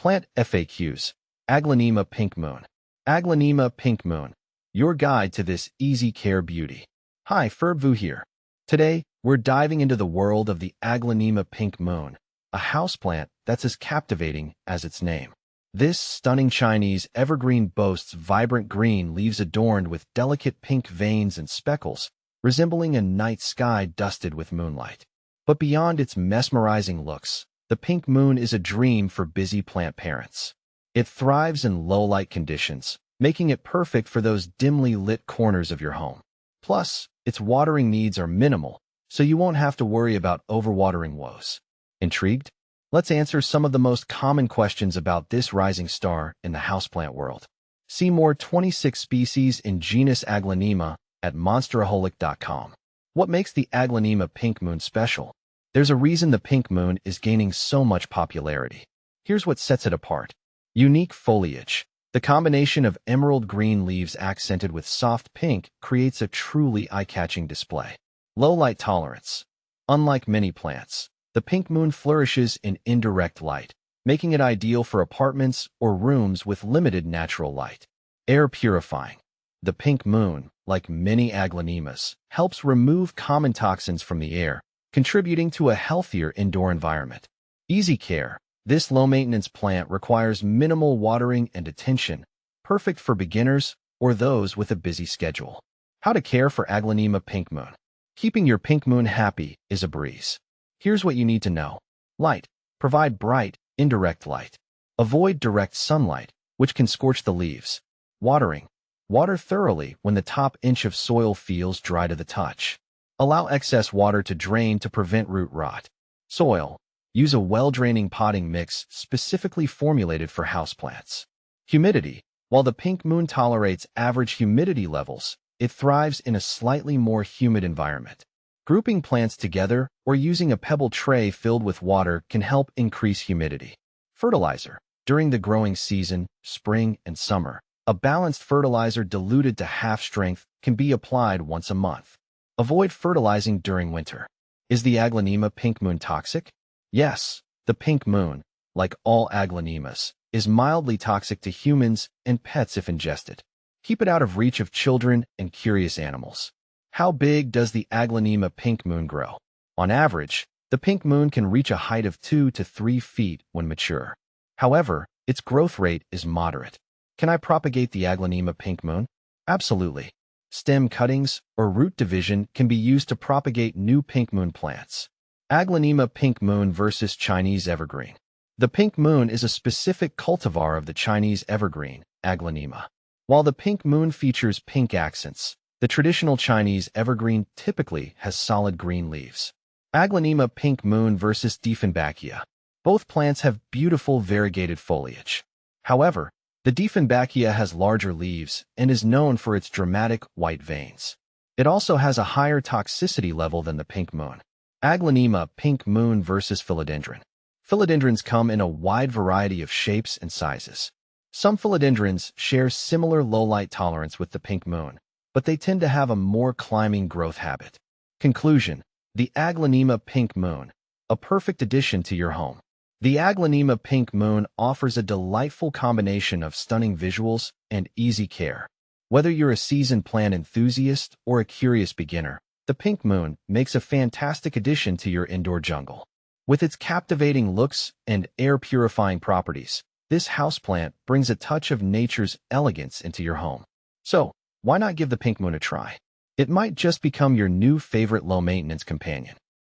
Plant FAQs. Aglaonema pink moon. Aglaonema pink moon. Your guide to this easy care beauty. Hi, Ferbu here. Today, we're diving into the world of the Aglaonema pink moon, a houseplant that's as captivating as its name. This stunning Chinese evergreen boasts vibrant green leaves adorned with delicate pink veins and speckles, resembling a night sky dusted with moonlight. But beyond its mesmerizing looks, the pink moon is a dream for busy plant parents. It thrives in low-light conditions, making it perfect for those dimly lit corners of your home. Plus, its watering needs are minimal, so you won't have to worry about overwatering woes. Intrigued? Let's answer some of the most common questions about this rising star in the houseplant world. See more 26 species in genus Aglaonema at monsteraholic.com. What makes the Aglaonema pink moon special? There's a reason the pink moon is gaining so much popularity. Here's what sets it apart. Unique foliage. The combination of emerald green leaves accented with soft pink creates a truly eye-catching display. Low light tolerance. Unlike many plants, the pink moon flourishes in indirect light, making it ideal for apartments or rooms with limited natural light. Air purifying. The pink moon, like many aglaonemas, helps remove common toxins from the air, contributing to a healthier indoor environment. Easy care. This low-maintenance plant requires minimal watering and attention, perfect for beginners or those with a busy schedule. How to care for Aglaonema pink moon. Keeping your pink moon happy is a breeze. Here's what you need to know. Light. Provide bright, indirect light. Avoid direct sunlight, which can scorch the leaves. Watering. Water thoroughly when the top inch of soil feels dry to the touch. Allow excess water to drain to prevent root rot. Soil. Use a well-draining potting mix specifically formulated for houseplants. Humidity. While the pink moon tolerates average humidity levels, it thrives in a slightly more humid environment. Grouping plants together or using a pebble tray filled with water can help increase humidity. Fertilizer. During the growing season, spring and summer, a balanced fertilizer diluted to half strength can be applied once a month. Avoid fertilizing during winter. Is the Aglaonema pink moon toxic? Yes, the pink moon, like all aglaonemas, is mildly toxic to humans and pets if ingested. Keep it out of reach of children and curious animals. How big does the Aglaonema pink moon grow? On average, the pink moon can reach a height of 2 to 3 feet when mature. However, its growth rate is moderate. Can I propagate the Aglaonema pink moon? Absolutely. Stem cuttings or root division can be used to propagate new pink moon plants. Aglaonema pink moon versus Chinese evergreen. The pink moon is a specific cultivar of the Chinese evergreen, Aglaonema. While the pink moon features pink accents, the traditional Chinese evergreen typically has solid green leaves. Aglaonema pink moon versus Dieffenbachia. Both plants have beautiful variegated foliage. However, the Dieffenbachia has larger leaves and is known for its dramatic white veins. It also has a higher toxicity level than the pink moon. Aglaonema pink moon versus philodendron. Philodendrons come in a wide variety of shapes and sizes. Some philodendrons share similar low-light tolerance with the pink moon, but they tend to have a more climbing growth habit. Conclusion. The Aglaonema pink moon, a perfect addition to your home. The Aglaonema pink moon offers a delightful combination of stunning visuals and easy care. Whether you're a seasoned plant enthusiast or a curious beginner, the pink moon makes a fantastic addition to your indoor jungle. With its captivating looks and air-purifying properties, this houseplant brings a touch of nature's elegance into your home. So, why not give the pink moon a try? It might just become your new favorite low-maintenance companion.